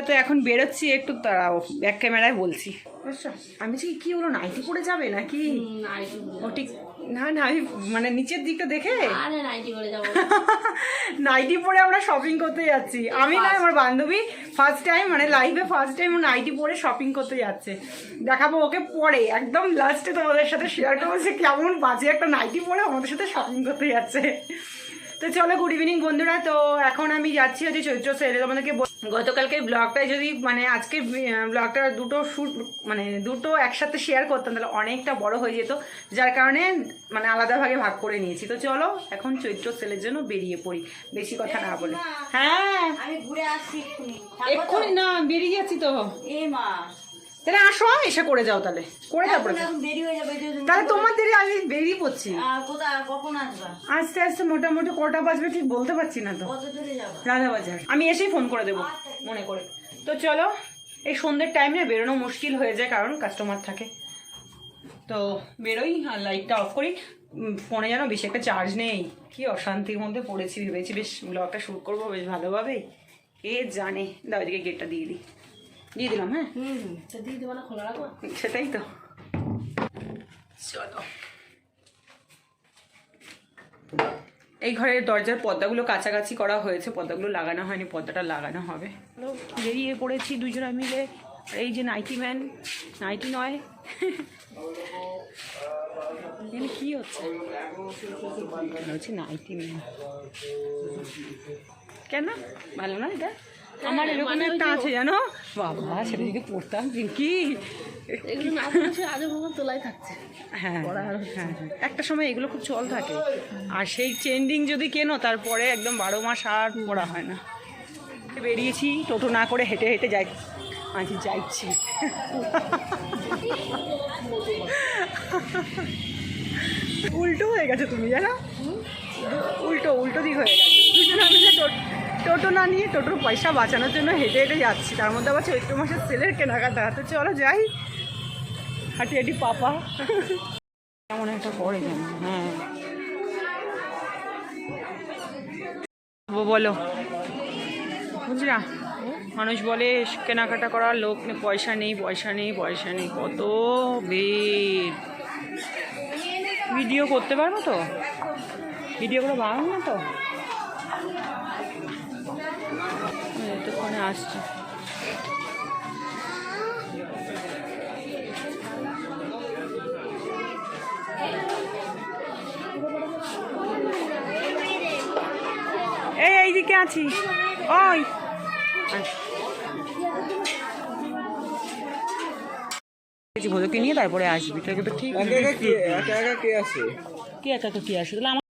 তো এখন বেরোচ্ছি, একটু তাড়াও, ব্যাক ক্যামেরায় বলছি বুঝছো। আমি যে কি হলো, নাইটি পরে যাবে নাকি? ও ঠিক না না, আমি মানে নিচের দিকটা দেখে নাইটি পরে আমরা শপিং করতে যাচ্ছি। আমি না, আমার বান্ধবী ফার্স্ট টাইম, মানে লাইফে ফার্স্ট টাইম নাইটি পরে শপিং করতে যাচ্ছে। দেখাবো ওকে পরে, একদম লাস্টে তোমাদের সাথে শেয়ার করবো যে কেমন বাজে একটা নাইটি পরে আমাদের সাথে শপিং করতে যাচ্ছে। তো চলো, গুড ইভিনিং বন্ধুরা। তো এখন আমি যাচ্ছি হচ্ছে চৈত্র সেলে। তোমাদেরকে গতকালকে ব্লগটায় যদি মানে আজকের ব্লগটা দুটো একসাথে শেয়ার করতাম তাহলে অনেকটা বড় হয়ে যেত, যার কারণে মানে আলাদা ভাগে ভাগ করে নিয়েছি। তো চলো এখন চৈত্র সেলের জন্য বেরিয়ে পড়ি, বেশি কথা না বলে। হ্যাঁ আমি ঘুরে আসছি এক্ষুনি না, বেরিয়ে যাচ্ছি তো। এ মা, তাহলে আসো, এসে করে যাও, তাহলে করে তারপরে দেরি হয়ে যাবে। তাহলে তোমার দেরি, আমি বেরিয়ে পড়ছি। কখন আসবা? আস্তে আস্তে মোটামুটি কটা বাজবে ঠিক বলতে পারছি না তো। কত দূরে যাবা? রাধাবাজার। আমি এসেই ফোন করে দেবো মনে করে। তো চলো, এই সন্ধ্যের টাইমে বেরোনো মুশকিল হয়ে যায় কারণ কাস্টমার থাকে। তো বেরোই আর লাইটটা অফ করি। ফোনে যেন বেশি একটা চার্জ নেই, কি অশান্তির মধ্যে পড়েছি। ভেবেছি বেশ ব্লগটা শুট করবো বেশ ভালোভাবে, কে জানে। দাও এদিকে গেটটা দিয়ে দিলাম। হ্যাঁ দিয়ে দেবো না, খোলা রাখবো। সেটাই তো। চলো, এই ঘরের দরজার পর্দাগুলো কাছাকাছি করা হয়েছে, পর্দাগুলো লাগানো হয়নি, পর্দাটা লাগানো হবে। বেরিয়ে পড়েছি দুজনে মিলে। এই যে নাইটি ম্যান, নাইটি নয়, কি হচ্ছে নাইটি ম্যান। কেন ভালো না এটা? আমার এরকম একটা আছে জানো বাবা, সেটা যদি পড়তাম কি তোলাই থাকছে। হ্যাঁ হ্যাঁ, একটা সময় এগুলো খুব চল থাকে। আর সেই ট্রেন্ডিং যদি কেনো তারপরে একদম 12 মাস আর পড়া হয় না। বেরিয়েছি টোটো না করে, হেঁটে হেঁটে যাচ্ছি। উল্টো হয়ে গেছে তুমি জানো, উল্টো দিক হয়ে গেছে। দুজনে মিলে টোটো না নিয়ে টোটোর পয়সা বাঁচানোর জন্য হেঁটে হেঁটে যাচ্ছি, তার মধ্যে আবার চৈত্র মাসের সেলের কেনাকাটা। তো চলো যাই, হাঁটি হাঁটি পাপা কেমন একটা পড়ে যেন। হ্যাঁ বলো, বুঝলা, মানুষ বলে কেনাকাটা করার লোক পয়সা নেই, কত ভিড়। ভিডিও করতে পারবো তো, ভিডিও করে পারবো না তো। এতক্ষণে আসছে। এইদিকে আছি, ওই ভোজকে নিয়ে তারপরে আসবি। ঠিক কে আছে? কি একা তো কি আসে তাহলে আমার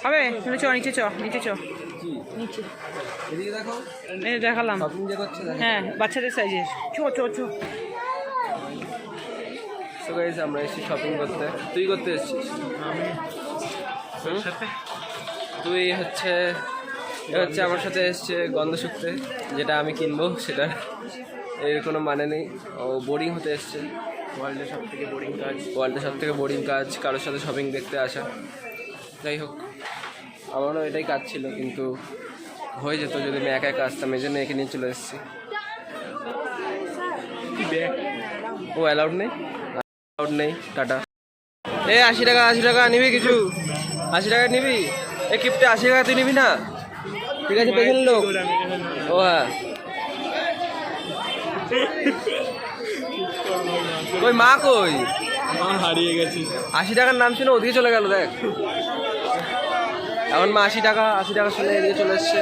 হবে। তুমি চ নিচে, নিচে দেখালাম। হ্যাঁ বাচ্চাদের সাইজের। আমরা এসেছি শপিং করতে। তুই করতে এসেছিস? তুই হচ্ছে আমার সাথে এসছে গন্ধ শুকতে, যেটা আমি কিনবো, সেটা এর কোনো মানে নেই। ও বোরিং হতে এসছে। ওয়ার্ল্ডের সব থেকে বোরিং কাজ কারোর সাথে শপিং দেখতে আসা। যাই হোক, আমারও এটাই কাজ ছিল, কিন্তু হয়ে যেত যদি আমি একা আসতাম, এই জন্য একে নিয়ে চলে এসেছি। ও অ্যালাউড নেই। টাটা। 80 টাকা নিবি? কিছু 80 টাকা নিবি? এই কিপটে 80 টাকা তুই নিবি না? ঠিক আছে, পেছনের লোক। ও হ্যাঁ, ওই মা কই? মা হারিয়ে গেছে। 80 টাকার নাম শুনে ওদিকে চলে গেল, দেখ। এখন মা 80 টাকা শুনে এদিকে চলে এসছে।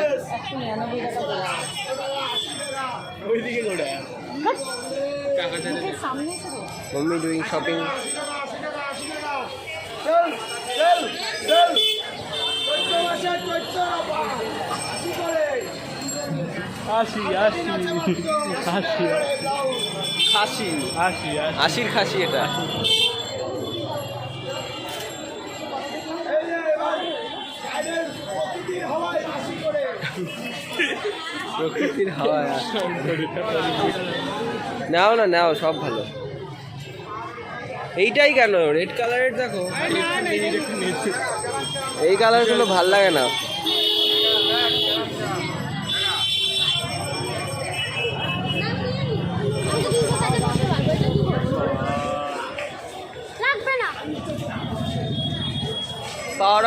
ওইদিকে গোড়া মম্মি ডুইং শপিং। আশির খাসি এটা। প্রকৃতির হাওয়া। নাও সব ভালো। এইটাই কেন রেড কালারের? দেখো এই কালারগুলো ভাল লাগে না।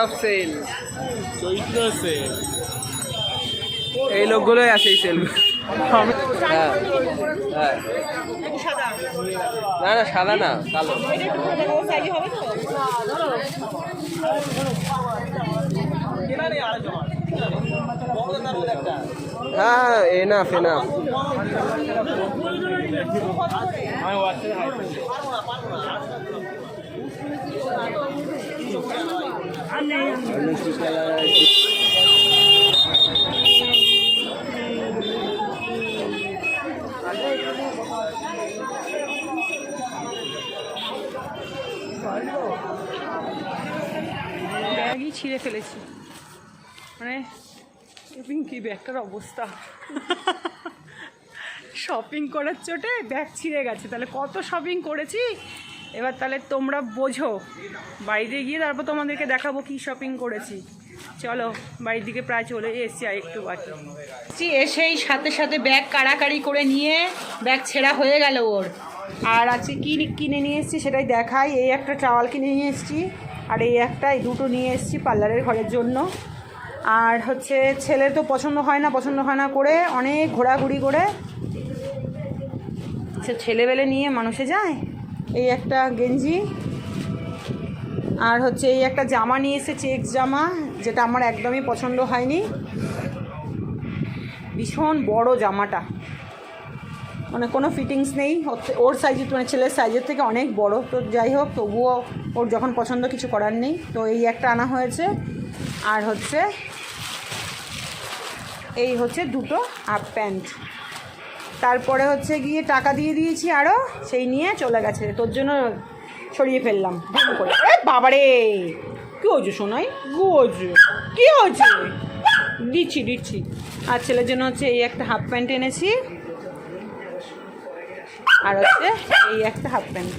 Of sell. চৈত্র সে এই লোকগুলোই আছে এই সেল। হ্যাঁ হ্যাঁ, না না সাদা না, কালো। হ্যাঁ এনাফ এনাফ। ব্যাগই ছিঁড়ে ফেলেছি, মানে কি ব্যাগটার অবস্থা। শপিং করার চোটে ব্যাগ ছিঁড়ে গেছে। তাহলে কত শপিং করেছি এবার তাহলে তোমরা বোঝো। বাড়িতে গিয়ে তারপর তোমাদেরকে দেখাবো কি শপিং করেছি। চলো বাড়ির দিকে প্রায় চলে এসেছি, আর একটু বাকি। এসেই সাথে সাথে ব্যাগ কাড়াকাড়ি করে নিয়ে ব্যাগ ছেঁড়া হয়ে গেল ওর। আর আজকে কী কিনে নিয়ে এসেছি সেটাই দেখাই। এই একটা টাওয়াল কিনে নিয়ে এসেছি, আর এই দুটো নিয়ে এসেছি পার্লারের ঘরের জন্য। আর হচ্ছে ছেলে তো পছন্দ হয় না করে অনেক ঘোরাঘুরি করে সে ছেলেবেলে নিয়ে মানুষে যায়। এই একটা গেঞ্জি, আর হচ্ছে এই একটা জামা নিয়ে এসে চেক্স জামা, যেটা আমার একদমই পছন্দ হয়নি। ভীষণ বড় জামাটা, মানে কোনো ফিটিংস নেই ওর সাইজের, মানে ছেলের সাইজের থেকে অনেক বড়। তো যাই হোক, তবুও ওর যখন পছন্দ কিছু করার নেই, তো এই একটা আনা হয়েছে। আর হচ্ছে এই হচ্ছে দুটো হাফ প্যান্ট। তারপরে হচ্ছে গিয়ে টাকা দিয়ে দিয়েছি আরও, সেই নিয়ে চলে গেছে। তোর জন্য সরিয়ে ফেললাম ভুল করে। বাবারে কী হয়েছে সোনাই, কী হয়েছে? দিচ্ছি। আর ছেলের জন্য হচ্ছে এই একটা হাফ প্যান্ট এনেছি, আর হচ্ছে এই একটা হাফ প্যান্ট।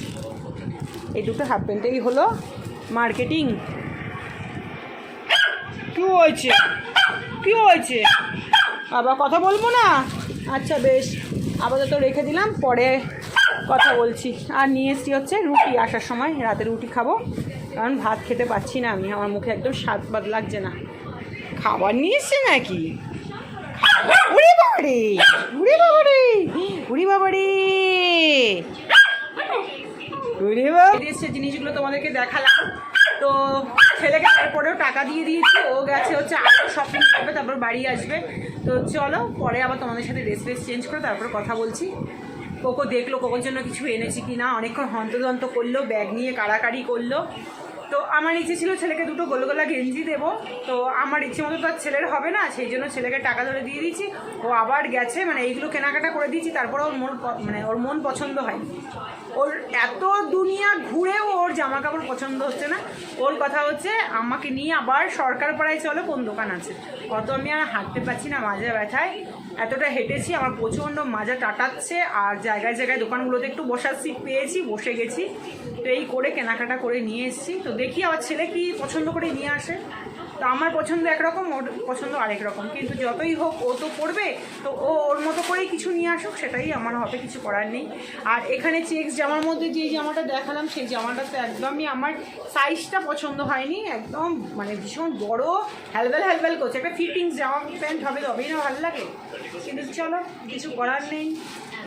এই দুটো হাফ প্যান্টেই হলো মার্কেটিং। কী হয়েছে? আবার কথা বলবো না? আচ্ছা বেশ, আপাতত রেখে দিলাম, পরে কথা বলছি। আর নিয়ে এসছি হচ্ছে রুটি, আসার সময় রাতে রুটি খাবো, কারণ ভাত খেতে পাচ্ছি না আমি, আমার মুখে একদম স্বাদ লাগছে না। খাবার নিয়ে এসছে নাকি? উড়ি বাবারে এসছে জিনিসগুলো তোমাদেরকে দেখালাম। তো ছেলেকে তারপরেও টাকা দিয়ে দিয়েছি, ও গেছে হচ্ছে আরও শপিং করবে, তারপর বাড়ি আসবে। তো চলো পরে আবার তোমাদের সাথে ড্রেস চেঞ্জ করে তারপর কথা বলছি। কোকো দেখলো কোকোর জন্য কিছু এনেছি কি না, অনেকক্ষণ হন্তদন্ত করলো, ব্যাগ নিয়ে কাড়াকাড়ি করলো। তো আমার ইচ্ছে ছিল ছেলেকে দুটো গোলগোলা গেঞ্জি দেবো, তো আমার ইচ্ছে মতো তো আর ছেলের হবে না, সেই জন্য ছেলেকে টাকা ধরে দিয়ে দিয়েছি। ও আবার গেছে, মানে এইগুলো কেনাকাটা করে দিয়েছি, তারপরে ওর মন পছন্দ হয়নি। ওর এত দুনিয়া ঘুরেও ওর জামা কাপড় পছন্দ হচ্ছে না। ওর কথা হচ্ছে আমাকে নিয়ে আবার সরকার পাড়ায় চলো, কোন দোকান আছে। অত আমি আর হাঁটতে পারছি না মাজা ব্যথায়, এতটা হেঁটেছি, আমার প্রচণ্ড মাজা টাটাচ্ছে। আর জায়গায় দোকানগুলোতে একটু বসার সিট পেয়েছি, বসে গেছি। তো এই করে কেনাকাটা করে নিয়ে এসেছি। তো দেখি আমার ছেলে কি পছন্দ করে নিয়ে আসে। তো আমার পছন্দ একরকম, ওর পছন্দ আরেক রকম, কিন্তু যতই হোক ও তো পড়বে, তো ও ওর মতো করেই কিছু নিয়ে আসুক, সেটাই আমার হবে, কিছু করার নেই। আর এখানে চেক্স জামার মধ্যে যে জামাটা দেখালাম, সেই জামাটা তো একদমই আমার সাইজটা পছন্দ হয়নি, একদম মানে ভীষণ বড়, হ্যালবেল করছে। একটা ফিটিংস জামা প্যান্ট হবে তবেই না ভালো লাগে, কিন্তু চলো কিছু করার নেই,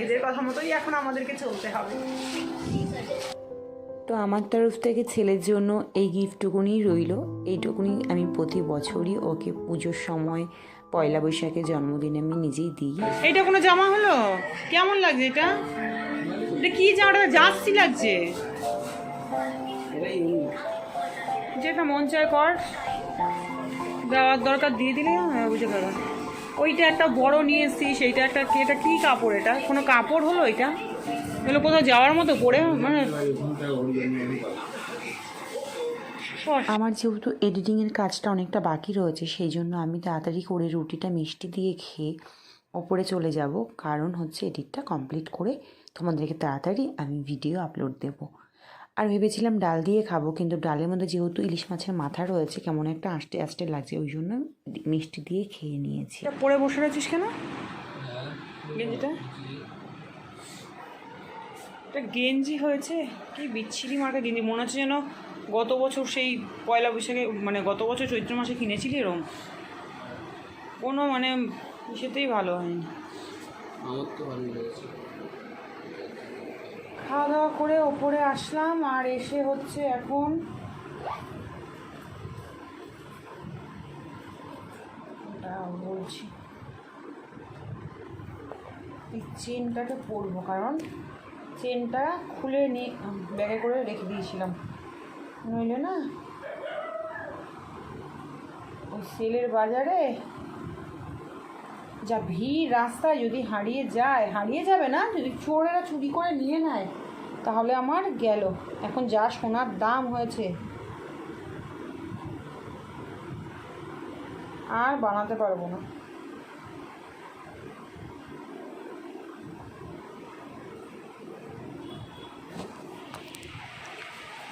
এদের কথা মতোই এখন আমাদেরকে চলতে হবে। তো আমার তরফ থেকে ছেলের জন্য এই গিফটটুকুনি রইল। এইটুকুনি আমি প্রতি বছরই ওকে পুজোর সময়, পয়লা বৈশাখে, জন্মদিনে আমি নিজেই দিই। এইটা কোনো জামা হলো? কেমন লাগছে এটা? এটা কি জামাটা? জার্সি লাগছে। যেটা মন চায় কর, দেওয়ার দরকার দিয়ে দিলে বুঝে গেল। ওইটা একটা বড় নিয়ে এসছি, সেইটা একটা, এটা কি কাপড়? এটা কোনো কাপড় হলো? এটা এগুলো কোথাও যাওয়ার মতো পরে, মানে আমার যেহেতু এডিটিংয়ের কাজটা অনেকটা বাকি রয়েছে, সেই জন্য আমি তাড়াতাড়ি করে রুটিটা মিষ্টি দিয়ে খেয়ে ওপরে চলে যাব, কারণ হচ্ছে এডিটটা কমপ্লিট করে তোমাদেরকে তাড়াতাড়ি আমি ভিডিও আপলোড দেব। আর ভেবেছিলাম ডাল দিয়ে খাবো, কিন্তু ডালের মধ্যে যেহেতু ইলিশ মাছের মাথা রয়েছে, কেমন একটা আস্তে আস্তে লাগছে, ওই জন্য মিষ্টি দিয়ে খেয়ে নিয়েছি। পরে বসে রয়েছিস কেন গেঞ্জিটা? এটা গেঞ্জি হয়েছে কি বিচ্ছিরি মার্কা গেঞ্জি, মনে হচ্ছে যেন গত বছর সেই পয়লা বৈশাখে মানে গত বছর চৈত্র মাসে কিনেছিলি এরকম কোনো মানে সেটাই ভালো হয়নি। আমার তো ভালো লেগেছে। খাওয়া দাওয়া করে ওপরে আসলাম আর এসে হচ্ছে এখন বলছি এই চেনটাকে পরবো, কারণ চেনটা খুলে নিয়ে ব্যাগে করে রেখে দিয়েছিলাম, নইলে না ওই সেলের বাজারে যা ভিড় রাস্তায়, যদি হারিয়ে যাবে না, যদি চোরেরা চুরি করে নিয়ে নেয় তাহলে আমার গেল। এখন যা সোনার দাম হয়েছে আর বানাতে পারবো না।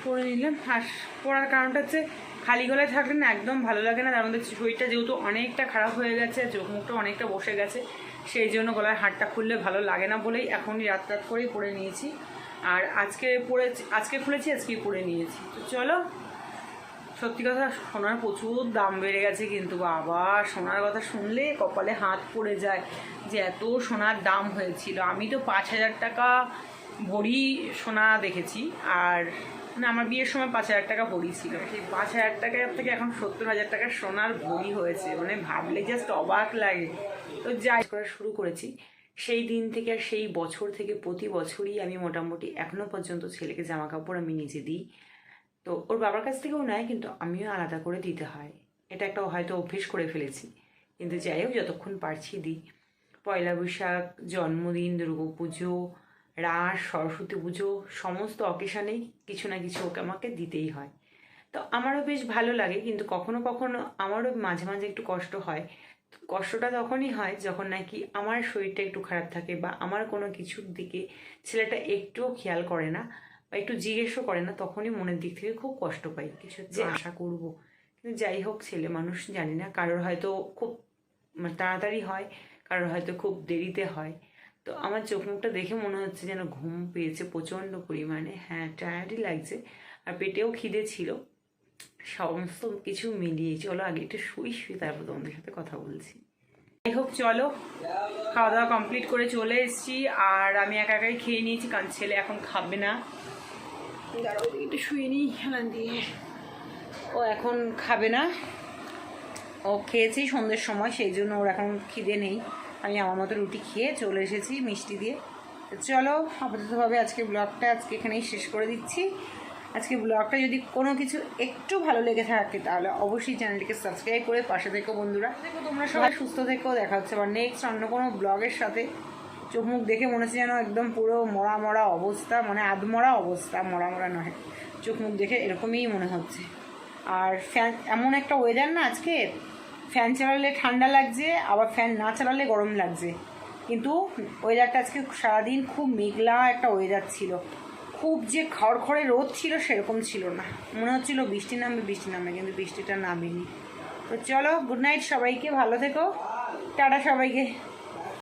পরে নিলাম। আর পরার কারণটা হচ্ছে খালি গলায় থাকলে না একদম ভালো লাগে না, তার মধ্যে শরীরটা যেহেতু অনেকটা খারাপ হয়ে গেছে, চোখ মুখটা অনেকটা বসে গেছে, সেই জন্য গলার হারটা খুললে ভালো লাগে না বলেই এখনই রাত করেই পরে নিয়েছি। আর আজকে খুলেছি, আজকেই পরে নিয়েছি। তো চলো, সত্যি কথা সোনার প্রচুর দাম বেড়ে গেছে, কিন্তু বাবা সোনার কথা শুনলে কপালে হাত পড়ে যায় যে এত সোনার দাম হয়েছিল। আমি তো 5,000 টাকা ভরি সোনা দেখেছি, আর মানে আমার বিয়ের সময় 5,000 টাকা ভরি ছিল, সেই 5,000 টাকার থেকে এখন 70,000 টাকার সোনার ভরি হয়েছে, মানে ভাবলে জাস্ট অবাক লাগে। তো যাই করা শুরু করেছি সেই দিন থেকে আর সেই বছর থেকে প্রতি বছরই আমি মোটামুটি এখনও পর্যন্ত ছেলেকে জামা কাপড় আমি নিজে দিই। তো ওর বাবার কাছ থেকেও নেয়, কিন্তু আমিও আলাদা করে দিতে হয়, এটা একটা হয়তো অভ্যেস করে ফেলেছি, কিন্তু যাই হোক যতক্ষণ পারছি দিই। পয়লা বৈশাখ, জন্মদিন, দুর্গাপুজো, রাস, সরস্বতী পুজো, সমস্ত অকেশনেই কিছু না কিছু ওকে আমাকে দিতেই হয়। তো আমারও বেশ ভালো লাগে, কিন্তু কখনো কখনো আমারও মাঝে মাঝে একটু কষ্ট হয়। কষ্টটা তখনই হয় যখন নাকি আমার শরীরটা একটু খারাপ থাকে, বা আমার কোনো কিছুর দিকে ছেলেটা একটুও খেয়াল করে না বা একটু জিজ্ঞেসও করে না, তখনই মনের দিক থেকে খুব কষ্ট পাই, কিছু যে আশা করব। কিন্তু যাই হোক, ছেলে মানুষ, জানি না, কারোর হয়তো খুব তাড়াতাড়ি হয়, কারোর হয়তো খুব দেরিতে হয়। তো আমার চোখ মুখটা দেখে মনে হচ্ছে যেন ঘুম পেয়েছে প্রচণ্ড পরিমাণে, হ্যাঁ টায়ার্ডই লাগছে, আর পেটেও খিদে ছিল, সমস্ত কিছু মিলিয়ে। চলো আগে একটু শুই তারপর তোমাদের সাথে কথা বলছি। যাই হোক চলো, খাওয়া দাওয়া কমপ্লিট করে চলে এসেছি, আর আমি একা একাই খেয়ে নিয়েছি, কারণ ছেলে এখন খাবে না। দাঁড়াও একটু শুয়ে নিই হেলান দিয়ে, ও এখন খাবে না, ও খেয়েছি সন্ধ্যের সময়, সেই জন্য ওর এখন খিদে নেই। আমি আমার মতো রুটি খেয়ে চলে এসেছি মিষ্টি দিয়ে। তো চলো আপাততভাবে আজকে ব্লগটা এখানেই শেষ করে দিচ্ছি। আজকে ব্লগটা যদি কোনো কিছু একটু ভালো লেগে থাকে তাহলে অবশ্যই চ্যানেলটিকে সাবস্ক্রাইব করে পাশে থেকো বন্ধুরা। দেখো তোমরা সবাই সুস্থ থেকো, দেখা হচ্ছে আবার নেক্সট অন্য কোনো ব্লগের সাথে। চোখ মুখ দেখে মনে হচ্ছে যেন একদম পুরো মরা অবস্থা, মানে আধমরা অবস্থা, মরা নয়, চোখ মুখ দেখে এরকমই মনে হচ্ছে। আর ফ্যান, এমন একটা ওয়েদার না আজকে, ফ্যান চালালে ঠান্ডা লাগছে, আবার ফ্যান না চালালে গরম লাগছে, কিন্তু ওয়েদারটা আজকে সারাদিন খুব মেঘলা একটা ওয়েদার ছিল, খুব যে খড়খড়ে রোদ ছিল সেরকম ছিল না, মনে হচ্ছিল বৃষ্টি নামবে, কিন্তু বৃষ্টিটা নামেনি। তো চলো, গুড নাইট সবাইকে, ভালো থেকো, টাটা সবাইকে।